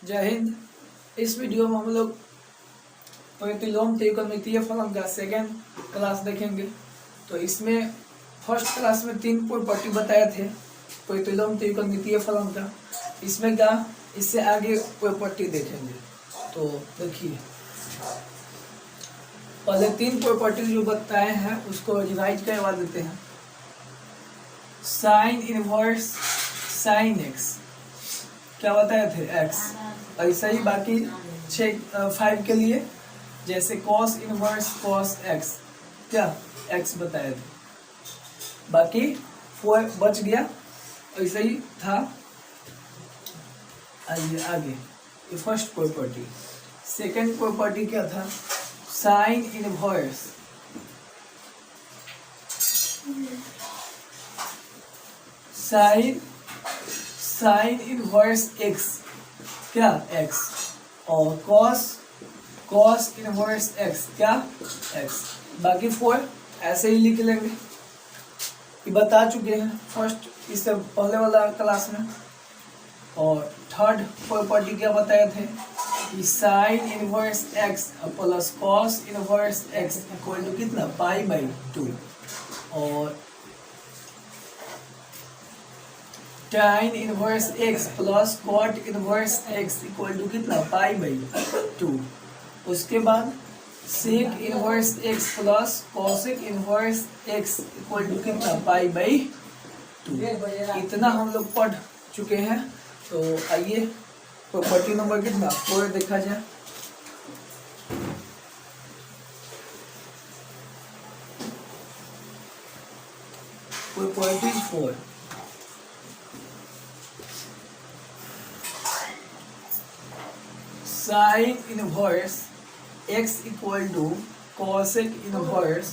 जय हिंद। इस वीडियो में हम लोग प्रतिलोम त्रिकोणमितीय फलन का सेकेंड क्लास देखेंगे। तो इसमें फर्स्ट क्लास में 3 प्रॉपर्टी बताए थे प्रतिलोम त्रिकोणमितीय फलन का। इसमें क्या इससे आगे प्रॉपर्टी देखेंगे। तो देखिए पहले 3 प्रॉपर्टी जो बताए हैं उसको रिवाइज करवा देते हैं। साइन इनवर्स साइन एक्स क्या बताए थे एक्स, ऐसा ही बाकी 5 के लिए जैसे कॉस इनवर्स कॉस एक्स क्या एक्स बताए थे, बाकी 4 बच गया ऐसा ही था। आइए आगे ये फर्स्ट प्रॉपर्टी। सेकंड प्रॉपर्टी क्या था, sine inverse sine inverse x क्या एक्स और कॉस इनवर्स एक्स क्या एक्स, बाकी 4 ऐसे ही लिख लेंगे। ये बता चुके हैं फर्स्ट इससे पहले वाला क्लास में। और थर्ड प्रॉपर्टी क्या बताए थे कि sine inverse x plus cos inverse x equal to कितना π/2 और tan inverse x plus cot inverse x equal to कितना π/2। उसके बाद sec inverse x plus cosec inverse x equal to कितना π/2। इतना हम लोग पढ़ चुके हैं। तो आइए प्रॉपर्टी नंबर कितना 4 देखा जाए। Property 4 sine inverse x equal to cosec inverse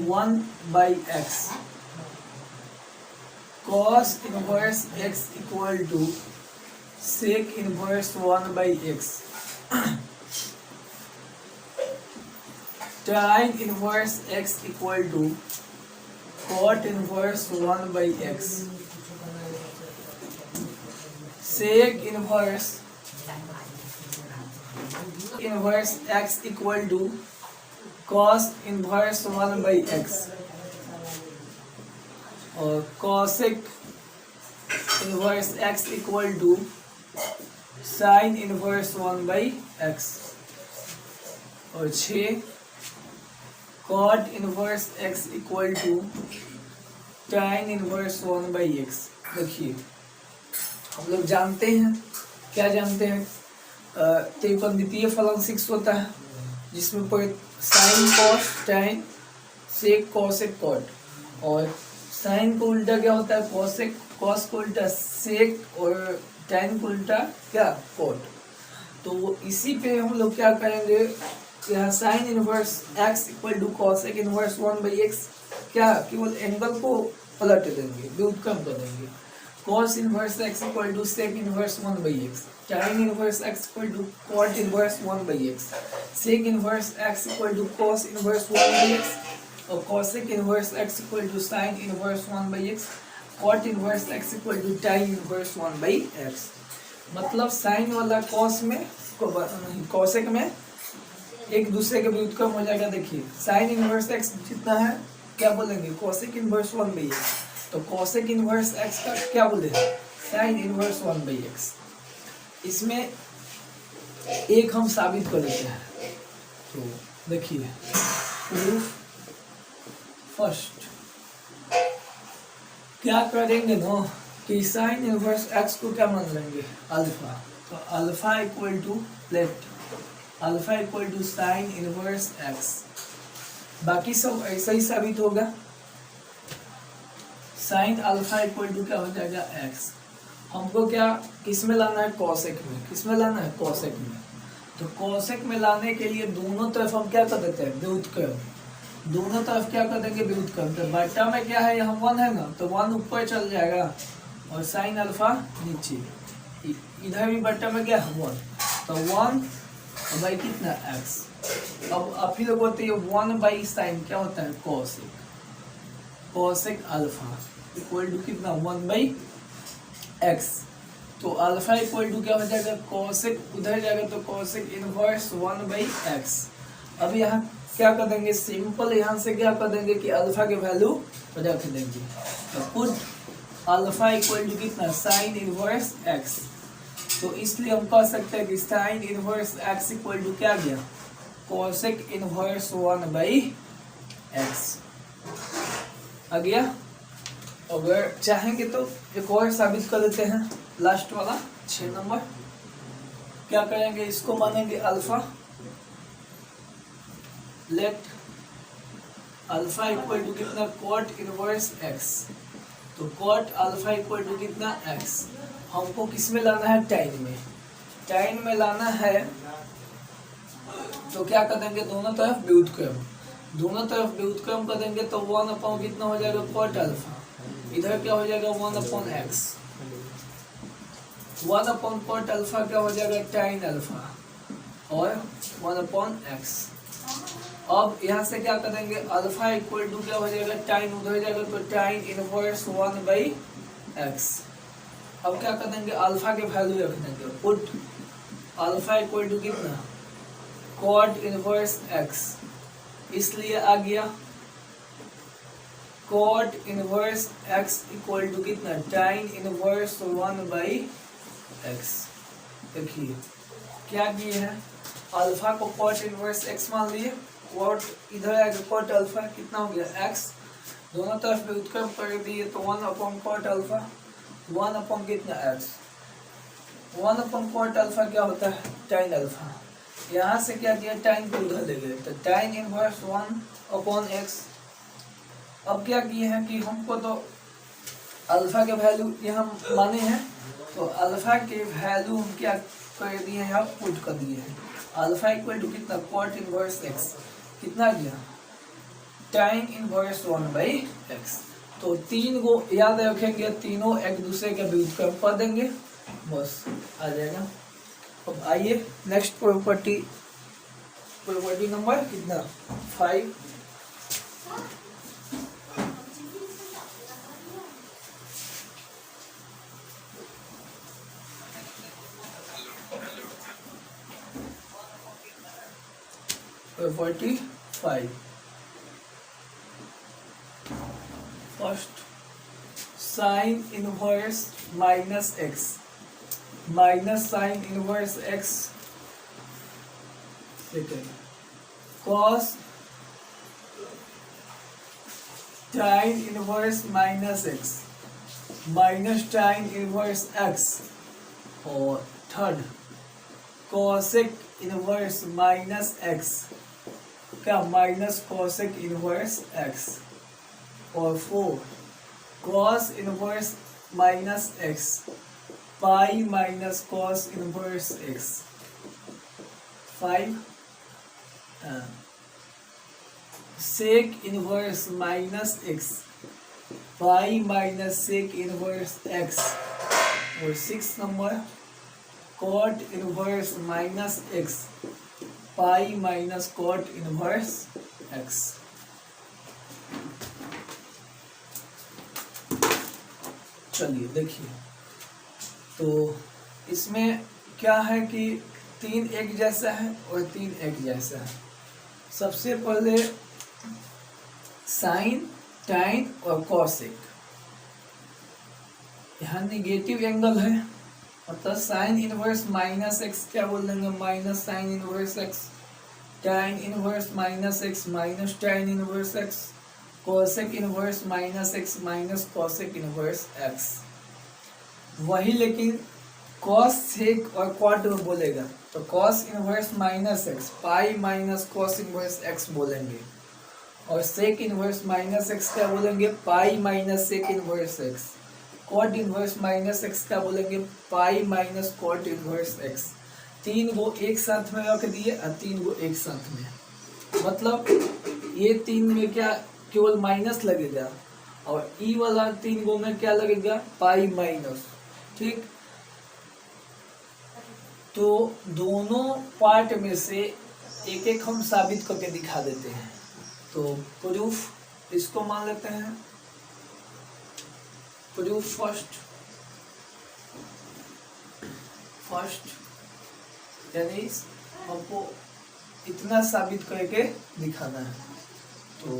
1/x, cos inverse x equal to sec inverse 1/x, tan inverse x equal to cot inverse 1/x, sec inverse x equal to cos inverse 1/x और cosec inverse x equal to sine inverse 1/x और 6 cot inverse x equal to tan inverse 1/x। देखिए हम लोग जानते हैं, क्या जानते हैं, त्रिकोणमितीय फलन 6 होता है जिसमें sine cos tan sec cosec cot और साइन को उल्टा क्या होता है कॉसेक, कॉस को उल्टा सेक और tan को उल्टा क्या कॉट। तो इसी पे हम लोग क्या करेंगे, यहाँ sine inverse x equal to cosec inverse 1/x क्या केवल एंगल को पलट देंगे, व्युत्क्रम कर देंगे। Cos inverse x equal to sec inverse 1/x, tan inverse x equal to cot inverse 1/x, sec inverse x equal to cos inverse 1/x और cosec inverse x equal to sine inverse 1/x, cot inverse x equal to tan inverse 1/x। मतलब sign वाला cos में cosec में एक दूसरे के व्युत्क्रम हो जाएगा। देखिए साइन इनवर्स x जितना है क्या बोलेंगे कॉसेक इनवर्स 1/x, तो कॉसेक इनवर्स x का क्या बोले साइन इनवर्स 1/x। इसमें एक हम साबित कर देते हैं। तो देखिए प्रूफ फर्स्ट क्या करेंगे ना कि साइन इनवर्स x को क्या मान लेंगे अल्फा, तो alpha equal to alpha equal to sine inverse x। बाकी सब ऐसा ही साबित होगा। साइन अल्फा इक्वल टू क्या हो जाएगा x। हमको क्या किस में लाना है कॉसेक में, किस में लाना है कॉसेक में। तो कॉसेक में लाने के लिए दोनों तरफ हम क्या कर देते हैं व्युत्क्रम, दोनों तरफ क्या कर देंगे व्युत्क्रम। तो बटा में क्या है यहाँ 1 है ना, तो 1 ऊपर चल जाएगा और साइन अल्फा नीचे, इधर भी बटा में क्या है 1, तो 1 बाई कितना x। अब आप ही लोग बोलते हैं 1/sin क्या होता है cosec, cosec alpha equal to कितना 1/x। तो अल्फा इक्वल टू क्या हो जाएगा, कोसेक उधर जाएगा तो कोसेक इनवर्स 1/x। अब यहाँ क्या कर देंगे, सिंपल यहाँ से क्या कर देंगे कि अल्फा के वैल्यू रख देंगे। तो पुट अल्फा इक्वल टू कितना, साइन इनवर्स x। तो इसलिए हम कह सकते हैं कि sine inverse x equal to क्या गया, कोसेक इनवर्स 1/x आ गया। अगर चाहेंगे तो एक और साबित कर देते हैं, लास्ट वाला 6 नंबर। क्या करेंगे, इसको मानेंगे alpha, let alpha equal to कितना, कॉट इनवर्स x। तो कॉट अल्फा इक्वल टू कितना x। हमको किस में लाना है, टाइन में, टाइन में लाना है। तो क्या कर देंगे, दोनों तरफ व्युत्क्रम, दोनों तरफ व्युत्क्रम कर देंगे तो 1 कितना हो जाएगा, कॉट अल्फा। इधर क्या हो जाएगा, 1/x। 1 कॉट अल्फा क्या हो जाएगा, टाइन अल्फा, और 1/x। अब यहाँ से क्या करेंगे, अल्फा इक्वल टू क्या हो जाएगा, टाइन उधर जाएगा तो टाइन इनवर्स 1/x। अब क्या कर देंगे, अल्फा के वैल्यू रख देंगे, पुट अल्फा इक्वल टू कितना, कॉट इनवर्स x। इसलिए आ गया cot inverse x equal to कितना, टाइन इनवर्स 1/x। देखिए क्या किए हैं, अल्फा को कॉट इनवर्स x मान लिए, कॉट इधर आएगा कॉट अल्फा, कितना हो गया x, दोनों तरफ व्युत्क्रम कर दिए तो 1/कॉट अल्फा, 1 कितना x, 1/कॉट अल्फा क्या होता है, टाइन अल्फा। यहाँ से क्या किया, टाइन को उधर ले गए तो टाइन इनवर्स 1/x। अब क्या किए हैं कि हमको तो अल्फा के वैल्यू यहाँ माने हैं, तो अल्फा के वैल्यू हम क्या कर दिए हैं, यहाँ पुट कर दिए हैं। अल्फा इक्वल टू कितना, कॉट इनवर्स x, कितना गया, टाइन इनवर्स 1/x। तो 3 को याद रखेंगे, तीनों एक दूसरे के व्युत्क्रम कर देंगे, बस आ जाएगा। अब आइए नेक्स्ट प्रॉपर्टी, प्रॉपर्टी नंबर कितना, 5। Property 5, first sine inverse minus x, minus sine inverse x, second cos tan inverse minus x, minus tan inverse x, और third cosec inverse minus x, क्या, माइनस कॉसेक इनवर्स x, और 4 cos inverse minus x, pi minus cos inverse x। 5 sec inverse minus x, pi minus sec inverse x, और 6 number cot inverse minus x, pi minus cot inverse x। चलिए देखिए, तो इसमें क्या है कि 3 एक जैसा है और 3 एक जैसा है। सबसे पहले साइन, टाइन और कॉसेक, यहाँ निगेटिव एंगल है, मतलब साइन इनवर्स माइनस एक्स क्या बोल देंगे, minus sine inverse x, tan inverse minus x minus tan inverse x, cosec inverse minus x minus cosec inverse x. वही लेकिन कॉस सेक और क्वाड में बोलेगा तो cos inverse minus x, pi minus cos inverse x बोलेंगे, और sec inverse minus x क्या बोलेंगे, pi minus sec inverse x. Cot inverse minus x क्या बोलेंगे, pi minus cot inverse x. 3 को एक साथ में रख दिए और 3 को एक साथ में, मतलब ये 3 में क्या केवल माइनस लगेगा और ई वाला 3 को में क्या लगेगा, पाई माइनस। ठीक, तो दोनों पार्ट में से एक एक हम साबित करके दिखा देते हैं। तो प्रूफ इसको मान लेते हैं, प्रूफ फर्स्ट, फर्स्ट यानी हमको इतना साबित करके दिखाना है। तो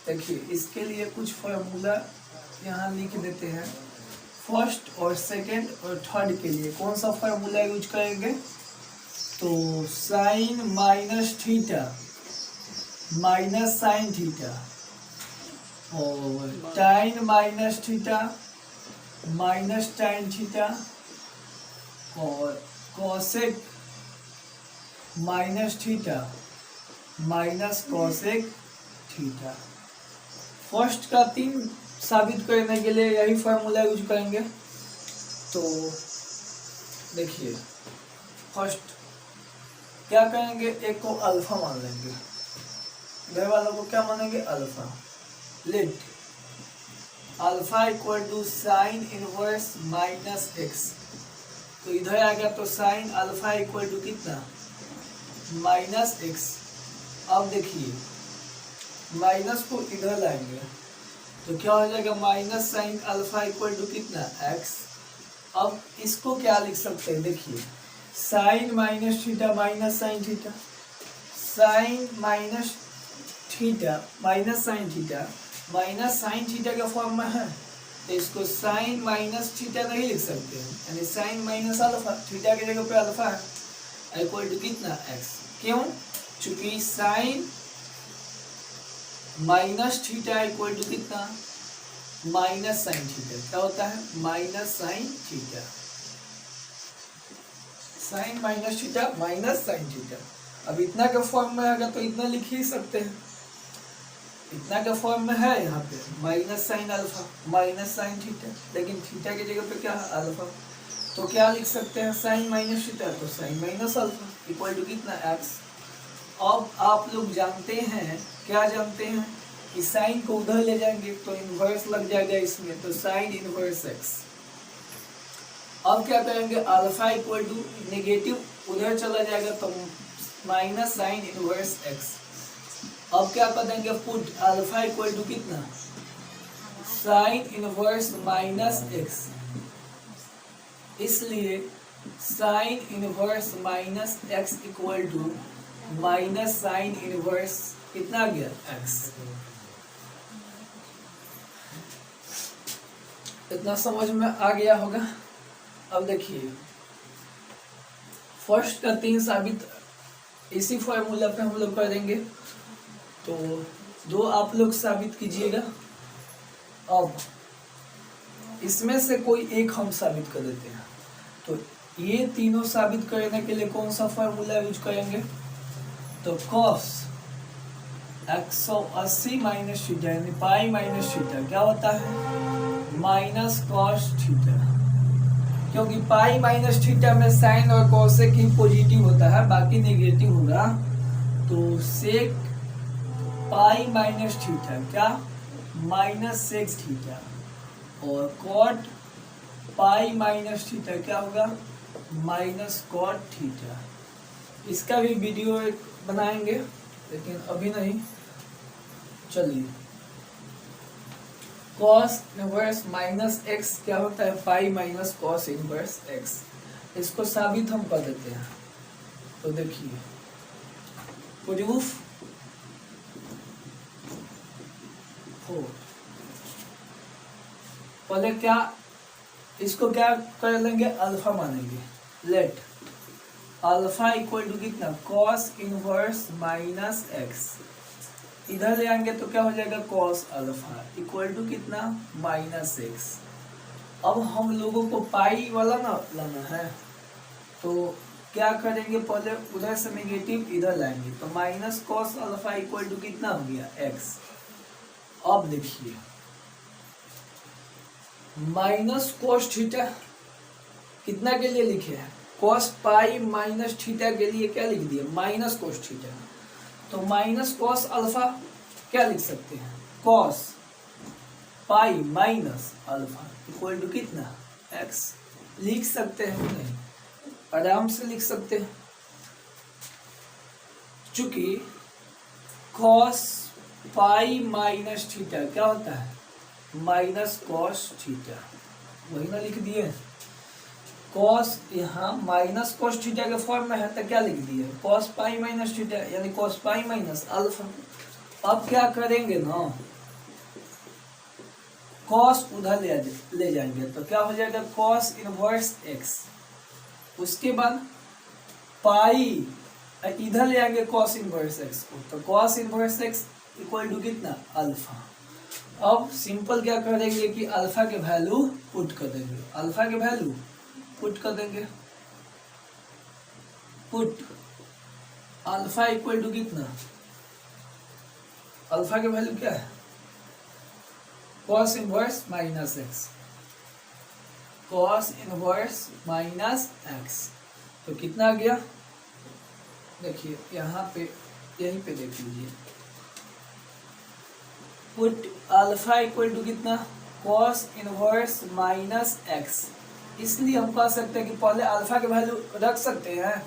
देखिए इसके लिए कुछ फॉर्मूला यहाँ लिख देते हैं। फर्स्ट और सेकंड और थर्ड के लिए कौन सा फॉर्मूला यूज करेंगे? तो sine minus theta minus sine theta और tan minus theta minus tan theta और cosec minus theta minus cosec theta. First का 3 साबित करने के लिए यही फॉर्मूला यूज करेंगे। तो देखिए फर्स्ट क्या करेंगे, एक को अल्फा मान लेंगे, घर वालों को क्या मानेंगे? Alpha. Let alpha equal to sine inverse minus x. तो इधर आ गया तो साइन अल्फा इक्वल टू कितना? Minus x. अब देखिए माइनस को इधर लाएंगे तो क्या हो जाएगा? Minus sine alpha equal to कितना? एक्स। अब इसको क्या लिख सकते हैं? देखिए sine minus theta minus sine theta, sine minus theta minus sine theta minus sine theta का फॉर्म में है, तो इसको साइन माइनस थीटा नहीं लिख सकते हैं, यानी साइन माइनस अल्फा, थीटा की जगह पे अल्फा है, इक्वल टू कितना? एक्स। क्यों? चूंकि sine minus theta equal to कितना? Minus sine theta. क्या होता है? Minus sine theta. Sine minus theta minus sine theta. अब इतना के फॉर्म में आएगा तो इतना लिख ही सकते हैं, इतना के फॉर्म में है यहाँ पे minus sine alpha minus sine theta, लेकिन थीटा की जगह पे क्या है? अल्फा। तो क्या लिख सकते हैं? साइन माइनस थीटा तो sine minus alpha equal to कितना? एक्स। अब आप लोग जानते हैं, क्या जानते हैं कि साइन को उधर ले जाएंगे तो इनवर्स लग जाएगा इसमें, तो साइन इनवर्स एक्स। अब क्या करेंगे? अल्फा इक्वल टू नेगेटिव उधर चला जाएगा तो माइनस साइन इनवर्स एक्स। अब क्या कर देंगे? पुट अल्फा इक्वल टू कितना? Sine inverse minus x. इसलिए sine inverse minus x equal to minus sine inverse कितना गया? एक्स। इतना समझ में आ गया होगा। अब देखिए फर्स्ट का 3 साबित इसी फॉर्मूला पे हम लोग कर देंगे, तो 2 आप लोग साबित कीजिएगा। अब इसमें से कोई एक हम साबित कर देते हैं। तो ये तीनों साबित करने के लिए कौन सा फॉर्मूला यूज करेंगे? तो cos 180 माइनस थीटा यानी पाई माइनस थीटा क्या होता है? माइनस कॉस थीटा, क्योंकि पाई माइनस थीटा में साइन और कोसेक ही पॉजिटिव होता है, बाकी नेगेटिव होगा। तो सेक पाई माइनस थीटा क्या? माइनस सेक्स थीटा, और कॉट पाई माइनस थीटा क्या होगा? Minus cot theta. इसका भी वीडियो एक बनाएंगे, लेकिन अभी नहीं। चलिए cos इनवर्स माइनस एक्स क्या होता है? Pi minus cos inverse x. इसको साबित हम कर देते हैं। तो देखिए प्रूफ हो, पहले क्या इसको क्या कर लेंगे? अल्फा मानेंगे। लेट अल्फा इक्वल टू कितना? cos inverse minus x. इधर ले आएंगे तो क्या हो जाएगा? cos अल्फा इक्वल टू कितना? Minus x. अब हम लोगों को पाई वाला ना लाना है, तो क्या करेंगे? पहले उधर से नेगेटिव इधर लाएंगे, तो minus cos alpha equal to कितना हो गया? एक्स। अब देखिए माइनस cos थीटा कितना के लिए लिखे हैं? cos पाई माइनस थीटा के लिए क्या लिख दिया? Minus cos theta. तो माइनस cos अल्फा क्या लिख सकते हैं? cos pi minus alpha equal to कितना? x। लिख सकते हैं नहीं? आराम से लिख सकते हैं, चूंकि cos पाई माइनस थीटा क्या होता है? Minus cos theta. वही ना लिख दिए। कॉस यहाँ माइनस कॉस थीटा के फॉर्म में है तो क्या लिख दिया, कॉस पाई माइनस थीटा, यानी कॉस पाई माइनस अल्फा। अब क्या करेंगे ना, कॉस उधर ले जाएंगे तो क्या हो जाएगा, कॉस इनवर्स एक्स। उसके बाद पाई इधर ले आएंगे कॉस इनवर्स एक्स को, तो cos inverse x equal to कितना, अल्फा। अब सिंपल क्या करेंगे कि अल्फा के वैल्यू पुट कर देंगे, अल्फा के वैल्यू पुट कर देंगे, पुट अल्फा इक्वल टू कितना, अल्फा के वैल्यू क्या है, cos inverse minus x, cos inverse minus x. तो कितना आ गया, देखिए यहाँ पे, यहीं पे देख लीजिए, पुट अल्फा इक्वल टू कितना, कॉस इनवर्स माइनस एक्स। इसलिए हम कह सकते हैं कि पहले अल्फा के वैल्यू रख सकते हैं,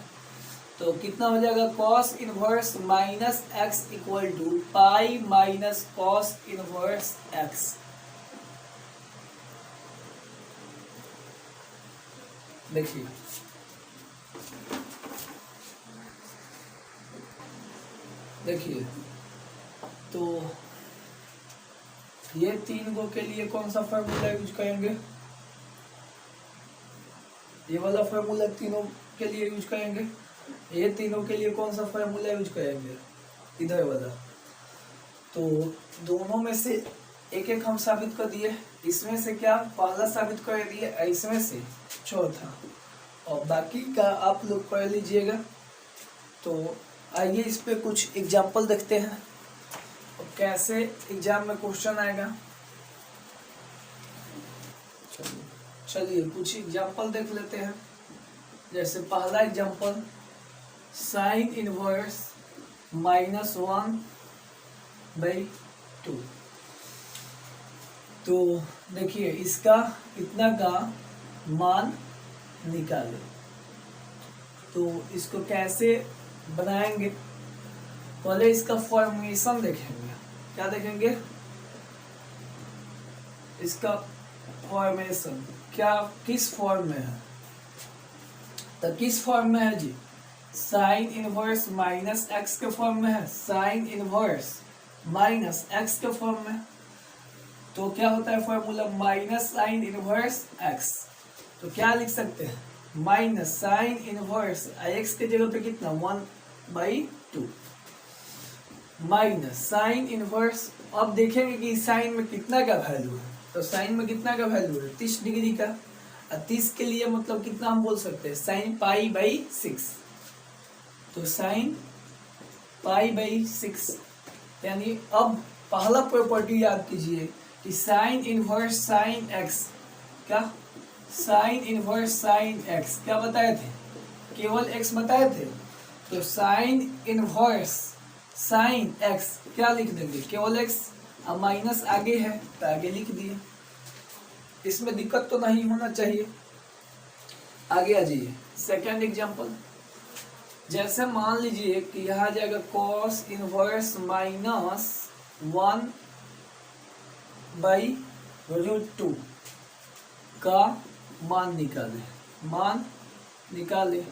तो कितना हो जाएगा, cos inverse minus x equal to pi minus cos inverse x. देखिए देखिए तो ये तीन गो के लिए कौन सा फॉर्मूला यूज करेंगे, ये वाला फॉर्मूला तीनों के लिए यूज करेंगे, ये तीनों के लिए कौन सा फॉर्मूला यूज करेंगे, इधर वाला। तो दोनों में से एक एक हम साबित कर दिए, इसमें से क्या पहला साबित कर दिए, इसमें से चौथा, और बाकी का आप लोग कर लीजिएगा। तो आइए इस पे कुछ एग्जाम्पल देखते हैं और कैसे एग्जाम में क्वेश्चन आएगा। चलिए कुछ एग्जाम्पल देख लेते हैं। जैसे पहला एग्जाम्पल, साइन इनवर्स -1/2। तो देखिए इसका इतना का मान निकाले, तो इसको कैसे बनाएंगे, पहले इसका फॉर्मेशन देखेंगे। क्या देखेंगे, इसका फॉर्मेशन क्या किस फॉर्म में है, तो किस फॉर्म में है जी, साइन इनवर्स माइनस एक्स के फॉर्म में है, साइन इनवर्स माइनस एक्स के फॉर्म में। तो क्या होता है formula, minus sine inverse x. तो क्या लिख सकते हैं, माइनस साइन इनवर्स एक्स के जगह पे कितना 1/2 माइनस साइन इनवर्स। अब देखेंगे कि साइन में कितना का वैल्यू है, तो साइन में कितना का वैल्यू है 30 डिग्री का। 30 के लिए मतलब कितना हम बोल सकते हैं, साइन π/6। तो साइन π/6, यानी अब पहला प्रॉपर्टी याद कीजिए कि साइन इनवर्स साइन एक्स, क्या साइन इनवर्स साइन एक्स क्या बताए थे, केवल एक्स बताए थे। तो साइन इनवर्स साइन एक्स क्या लिख देंगे, केवल एक्स, अब माइनस आगे है तो आगे लिख दिए, इसमें दिक्कत तो नहीं होना चाहिए। आगे आ जाइए सेकेंड एग्जांपल। जैसे मान लीजिए कि यहाँ जाएगा कॉस इनवर्स -1/√2 का मान निकाले।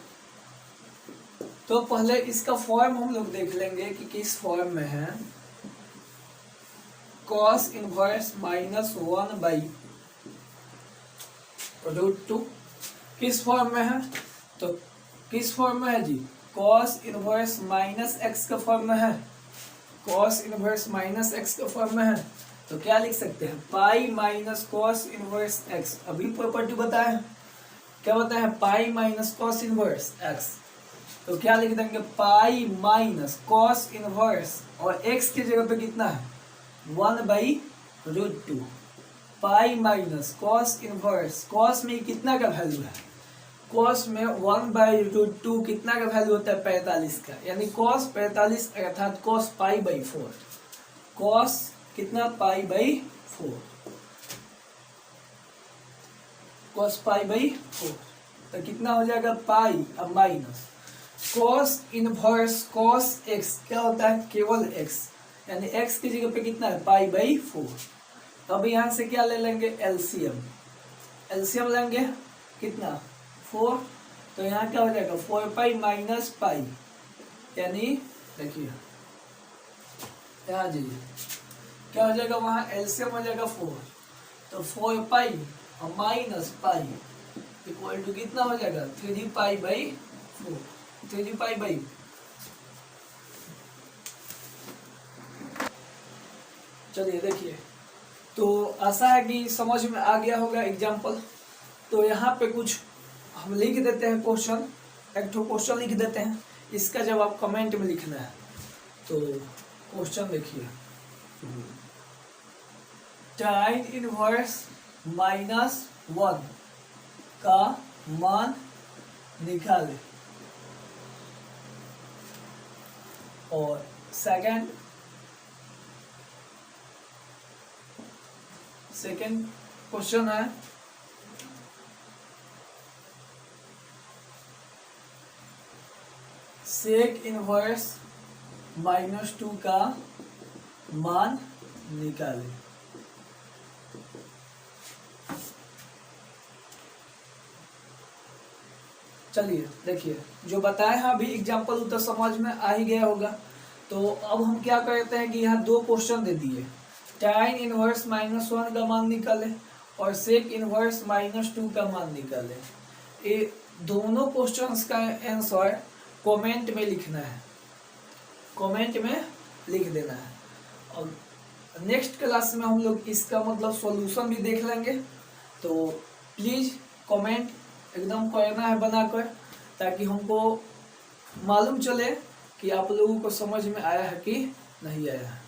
तो पहले इसका फॉर्म हम लोग देख लेंगे कि किस फॉर्म में है, कॉस इनवर्स -1/√2 किस फॉर्म में है, तो किस फॉर्म में है जी, कॉस इनवर्स माइनस एक्स का फॉर्म में है, कॉस इनवर्स माइनस एक्स का फॉर्म में है। तो क्या लिख सकते हैं, पाई माइनस कॉस इनवर्स एक्स। अभी प्रॉपर्टी बताया, क्या बताया, पाई माइनस कॉस इनवर्स एक्स। तो क्या लिख देंगे, पाई माइनस कॉस इनवर्स, और एक्स की जगह पे कितना है 1/√2, पाई माइनस कॉस इनवर्स। कॉस में कितना का वैल्यू है, कॉस में 1/√2 कितना का वैल्यू होता है 45 का, यानी कॉस 45 अर्थात कॉस π/4, कॉस कितना π/4, कॉस π/4। तो कितना हो जाएगा पाई, अब minus cos inverse cos x क्या होता है, केवल एक्स, यानी एक्स की जगह पे कितना है π/4। अब यहाँ से क्या ले लेंगे, एलसीएम लेंगे, कितना 4, तो यहाँ क्या हो जाएगा 4 पाई माइनस पाई, यानी देखिए यहाँ जाइए क्या हो जाएगा, वहाँ एलसीएम हो जाएगा 4, तो 4 पाई और माइनस पाई इक्वल टू कितना हो जाएगा 3 पाई बाई 4, 3 पाई बाई। चलिए देखिए, तो आशा है कि समझ में आ गया होगा एग्जाम्पल। तो यहाँ पे कुछ हम लिख देते हैं क्वेश्चन, एक तो क्वेश्चन लिख देते हैं, इसका जवाब कमेंट में लिखना है। तो क्वेश्चन देखिए, tan इनवर्स -1 का मान निकाले। और सेकंड क्वेश्चन है सेक इनवर्स -2 का मान निकाले। चलिए देखिए, जो बताया है अभी एग्जाम्पल उत्तर समझ में आ ही गया होगा। तो अब हम क्या करते हैं कि यहाँ 2 क्वेश्चन दे दिए, tan इनवर्स -1 का मान निकाले और सेक इनवर्स -2 का मान निकाले। ये दोनों क्वेश्चंस का आंसर कमेंट में लिखना है, कमेंट में लिख देना है। और नेक्स्ट क्लास में हम लोग इसका मतलब सॉल्यूशन भी देख लेंगे। तो प्लीज़ कमेंट एकदम करना है बनाकर, ताकि हमको मालूम चले कि आप लोगों को समझ में आया है कि नहीं आया है।